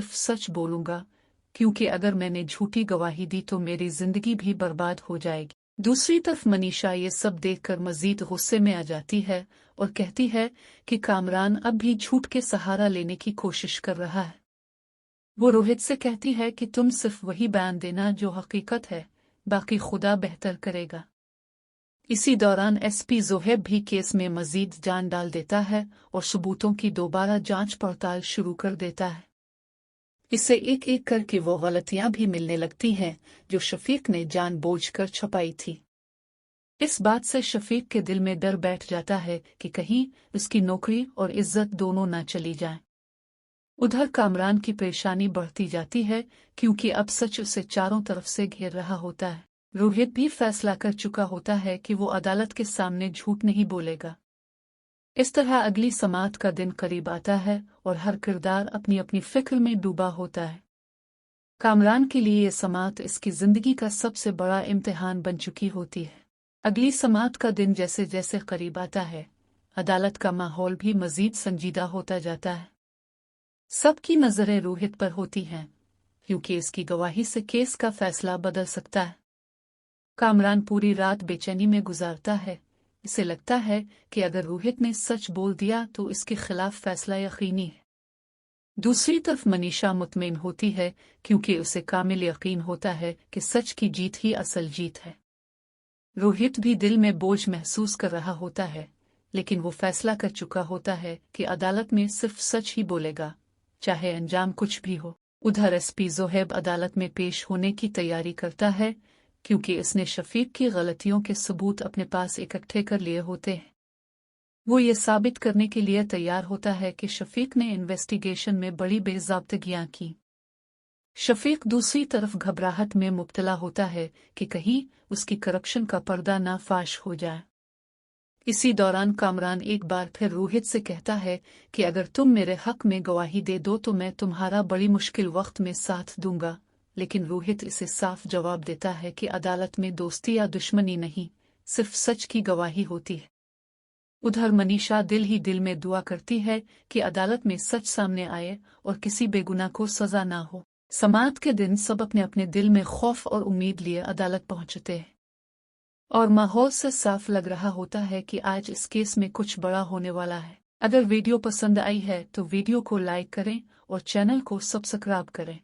सिर्फ सच बोलूंगा, क्योंकि अगर मैंने झूठी गवाही दी तो मेरी जिंदगी भी बर्बाद हो जाएगी। दूसरी तरफ मनीषा ये सब देखकर मजीद गुस्से में आ जाती है और कहती है कि कामरान अब भी झूठ के सहारा लेने की कोशिश कर रहा है। वो रोहित से कहती है कि तुम सिर्फ वही बयान देना जो हकीकत है, बाकी खुदा बेहतर करेगा। इसी दौरान एसपी जोहेब भी केस में मजीद जान डाल देता है और सबूतों की दोबारा जांच पड़ताल शुरू कर देता है। इससे एक एक करके वो गलतियां भी मिलने लगती हैं जो शफीक ने जानबूझकर छुपाई थी। इस बात से शफीक के दिल में डर बैठ जाता है कि कहीं उसकी नौकरी और इज्जत दोनों न चली जाएं। उधर कामरान की परेशानी बढ़ती जाती है क्योंकि अब सच उसे चारों तरफ से घेर रहा होता है। रोहित भी फैसला कर चुका होता है कि वो अदालत के सामने झूठ नहीं बोलेगा। इस तरह अगली समाअत का दिन करीब आता है और हर किरदार अपनी अपनी फिक्र में डूबा होता है। कामरान के लिए ये समाअत इसकी जिंदगी का सबसे बड़ा इम्तिहान बन चुकी होती है। अगली समाअत का दिन जैसे जैसे करीब आता है, अदालत का माहौल भी मजीद संजीदा होता जाता है। सबकी नजरें रोहित पर होती हैं, क्योंकि इसकी गवाही से केस का फैसला बदल सकता है। कामरान पूरी रात बेचैनी में गुजारता है। इसे लगता है कि अगर रोहित ने सच बोल दिया तो इसके खिलाफ फैसला यकीनी है। दूसरी तरफ मनीषा मुतमईन होती है क्योंकि उसे कामिल यकीन होता है कि सच की जीत ही असल जीत है। रोहित भी दिल में बोझ महसूस कर रहा होता है, लेकिन वो फैसला कर चुका होता है कि अदालत में सिर्फ सच ही बोलेगा, चाहे अंजाम कुछ भी हो। उधर एसपी जोहेब अदालत में पेश होने की तैयारी करता है क्योंकि उसने शफीक की गलतियों के सबूत अपने पास इकट्ठे कर लिए होते हैं। वो ये साबित करने के लिए तैयार होता है कि शफीक ने इन्वेस्टिगेशन में बड़ी बेज़ाब्तगियां की। शफीक दूसरी तरफ घबराहट में मुब्तला होता है कि कहीं उसकी करप्शन का पर्दा ना फाश हो जाए। इसी दौरान कामरान एक बार फिर रोहित से कहता है कि अगर तुम मेरे हक में गवाही दे दो तो मैं तुम्हारा बड़ी मुश्किल वक्त में साथ दूंगा, लेकिन रोहित इसे साफ जवाब देता है कि अदालत में दोस्ती या दुश्मनी नहीं, सिर्फ सच की गवाही होती है। उधर मनीषा दिल ही दिल में दुआ करती है कि अदालत में सच सामने आए और किसी बेगुनाह को सजा ना हो। समाअत के दिन सब अपने अपने दिल में खौफ और उम्मीद लिए अदालत पहुंचते हैं और माहौल से साफ लग रहा होता है कि आज इस केस में कुछ बड़ा होने वाला है। अगर वीडियो पसंद आई है तो वीडियो को लाइक करें और चैनल को सब्सक्राइब करें।